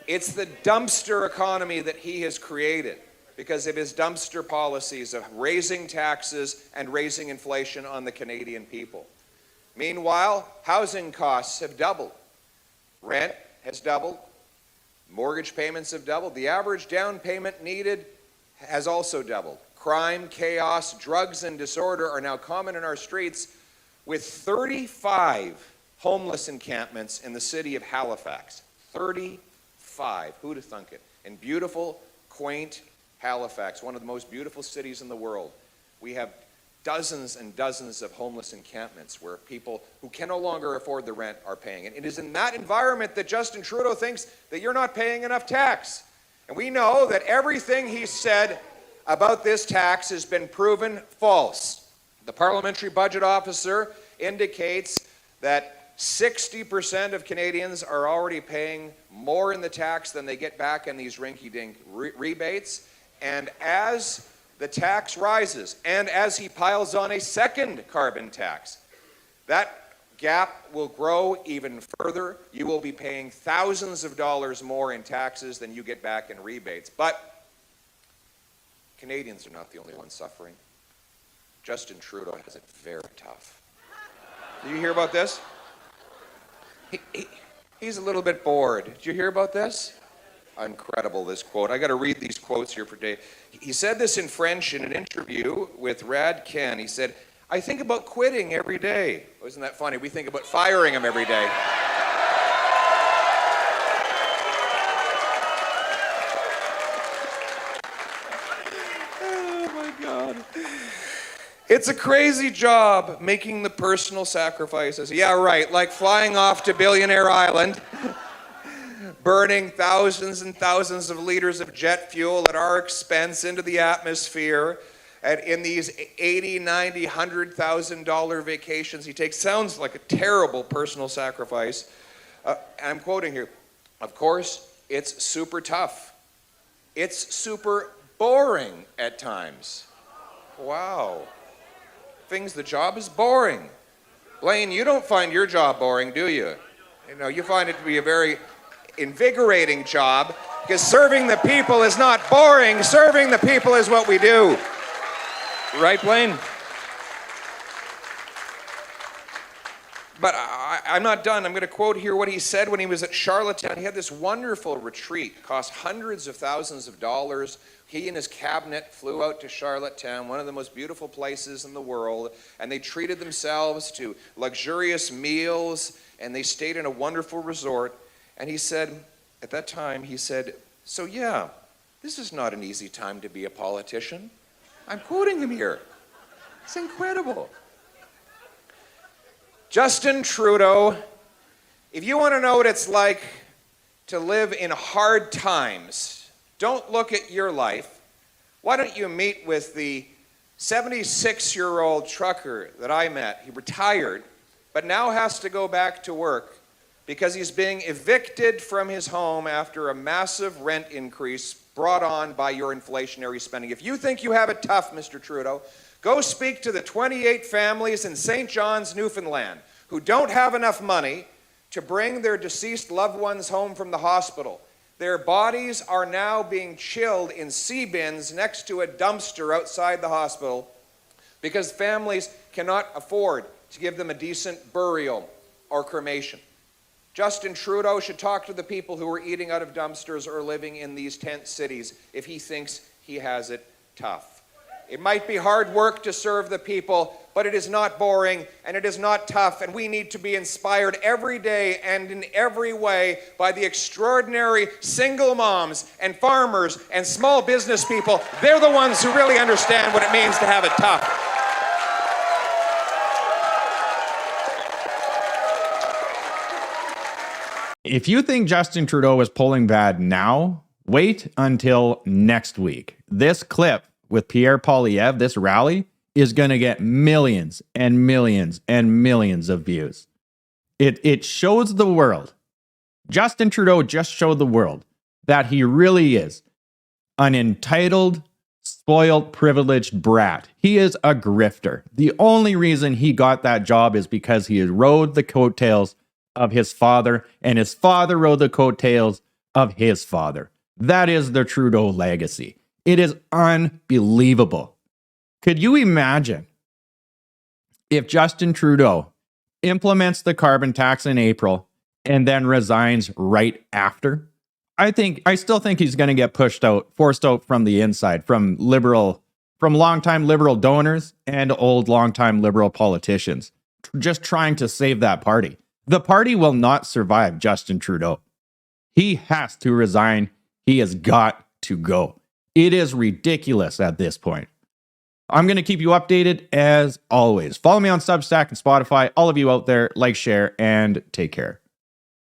It's the dumpster economy that he has created because of his dumpster policies of raising taxes and raising inflation on the Canadian people. Meanwhile, housing costs have doubled. Rent has doubled. Mortgage payments have doubled. The average down payment needed has also doubled. Crime, chaos, drugs, and disorder are now common in our streets, with 35 homeless encampments in the city of Halifax. 35. Who'd have thunk it? In beautiful, quaint Halifax, one of the most beautiful cities in the world, we have dozens and dozens of homeless encampments where people who can no longer afford the rent are paying. And it is in that environment that Justin Trudeau thinks that you're not paying enough tax. And we know that everything he said about this tax has been proven false. The parliamentary budget officer indicates that 60% of Canadians are already paying more in the tax than they get back in these rinky-dink rebates. And as the tax rises, and as he piles on a second carbon tax, that gap will grow even further. You will be paying thousands of dollars more in taxes than you get back in rebates. But Canadians are not the only ones suffering. Justin Trudeau has it very tough. Did you hear about this? He's a little bit bored. Did you hear about this? Incredible, this quote. I got to read these quotes here for Dave. He said this in French in an interview with Rad Ken. He said, "I think about quitting every day." Oh, isn't that funny? We think about firing him every day. Oh my God. It's a crazy job making the personal sacrifices. Yeah, right, like flying off to Billionaire Island, burning thousands and thousands of liters of jet fuel at our expense into the atmosphere, and in these $80,000, $90,000, $100,000 vacations he takes. Sounds like a terrible personal sacrifice. I'm quoting here. Of course, it's super tough. It's super boring at times. Wow. The job is boring. Blaine, you don't find your job boring, do you? You know, you find it to be a very invigorating job, because serving the people is not boring. Serving the people is what we do. Right, Blaine? But I'm not done. I'm going to quote here what he said when he was at Charlottetown. He had this wonderful retreat, cost hundreds of thousands of dollars. He and his cabinet flew out to Charlottetown, one of the most beautiful places in the world, and they treated themselves to luxurious meals, and they stayed in a wonderful resort. And he said, at that time, he said, "So yeah, this is not an easy time to be a politician." I'm quoting him here. It's incredible. Justin Trudeau, if you want to know what it's like to live in hard times, don't look at your life. Why don't you meet with the 76-year-old trucker that I met? He retired, but now has to go back to work because he's being evicted from his home after a massive rent increase brought on by your inflationary spending. If you think you have it tough, Mr. Trudeau, go speak to the 28 families in St. John's, Newfoundland, who don't have enough money to bring their deceased loved ones home from the hospital. Their bodies are now being chilled in sea bins next to a dumpster outside the hospital because families cannot afford to give them a decent burial or cremation. Justin Trudeau should talk to the people who are eating out of dumpsters or living in these tent cities if he thinks he has it tough. It might be hard work to serve the people, but it is not boring and it is not tough, and we need to be inspired every day and in every way by the extraordinary single moms and farmers and small business people. They're the ones who really understand what it means to have it tough. If you think Justin Trudeau is pulling bad now, wait until next week. This clip with Pierre Poilievre, this rally, is going to get millions and millions and millions of views. It shows the world. Justin Trudeau just showed the world that he really is an entitled, spoiled, privileged brat. He is a grifter. The only reason he got that job is because he rode the coattails of his father, and his father rode the coattails of his father. That is the Trudeau legacy. It is unbelievable. Could you imagine if Justin Trudeau implements the carbon tax in April and then resigns right after? I still think he's going to get forced out from the inside, from longtime liberal donors and old longtime liberal politicians, just trying to save that party. The party will not survive Justin Trudeau. He has to resign. He has got to go. It is ridiculous at this point. I'm going to keep you updated as always. Follow me on Substack and Spotify. All of you out there, like, share, and take care.